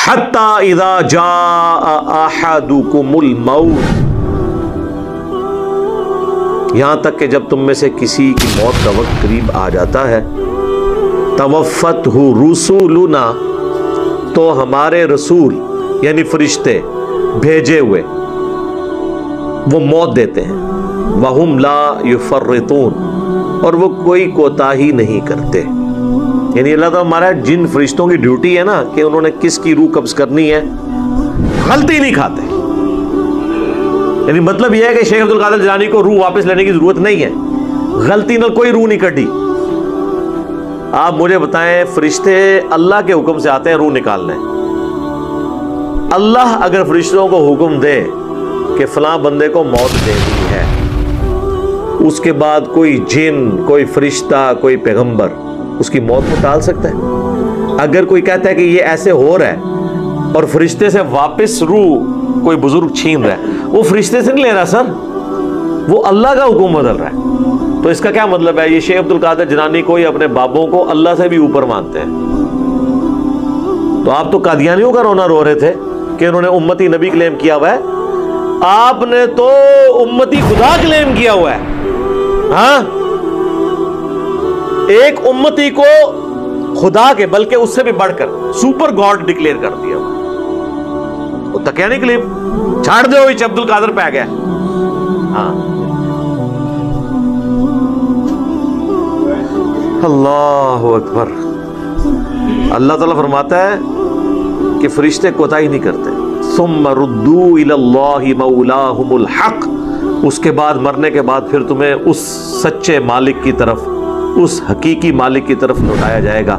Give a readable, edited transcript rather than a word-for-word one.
حتی اذا جاء احدکم الموت، یہاں تک کہ جب تم میں سے کسی کی موت کا وقت قریب آ جاتا ہے، توفتہ رسولنا، تو ہمارے رسول یعنی فرشتے بھیجے ہوئے وہ موت دیتے ہیں، وہم لا یفرطون، اور وہ کوئی کوتاہی نہیں کرتے۔ یعنی اللہ تعالیٰ ہمارا جن فرشتوں کی ڈیوٹی ہے نا کہ انہوں نے کس کی روح قبض کرنی ہے، غلطی نہیں کھاتے۔ یعنی مطلب یہ ہے کہ شیخ عبد القادر جیلانی کو روح واپس لینے کی ضرورت نہیں ہے، غلطی نہ کوئی روح نہیں کٹی۔ آپ مجھے بتائیں، فرشتے اللہ کے حکم سے آتے ہیں روح نکالنے، اللہ اگر فرشتوں کو حکم دے کہ فلاں بندے کو موت دینی ہے، اس کے بعد کوئی جن، کوئی فرشتہ، کوئی پیغمبر اس کی موت کو ٹال سکتا ہے؟ اگر کوئی کہتا ہے کہ یہ ایسے ہو رہا ہے اور فرشتے سے واپس روح کوئی بزرگ چھین رہا ہے، وہ فرشتے سے نہیں لے رہا سر، وہ اللہ کا حکم بدل رہا ہے۔ تو اس کا کیا مطلب ہے؟ یہ شیخ عبد القادر جیلانی کو یا اپنے بابوں کو اللہ سے بھی اوپر مانتے ہیں۔ تو آپ تو قادیانیوں کا رونا رو رہے تھے کہ انہوں نے امتی نبی کلیم کیا ہوا ہے، آپ نے تو امتی خدا کلیم کیا ہوا ہے۔ ہاں، ایک امتی کو خدا کے بلکہ اس سے بھی بڑھ کر سپر گاڈ ڈکلیئر کر دیا ہوا۔ وہ تقیانی کلیم چھاڑ دے ہوئی عبد القادر پہ آ گیا۔ ہاں، اللہ اکبر۔ اللہ تعالیٰ فرماتا ہے کہ فرشتے کوتاہی نہیں کرتے۔ ثم ردوا الی اللہ مولاہم الحق، اس کے بعد مرنے کے بعد پھر تمہیں اس سچے مالک کی طرف، اس حقیقی مالک کی طرف لوٹایا جائے گا۔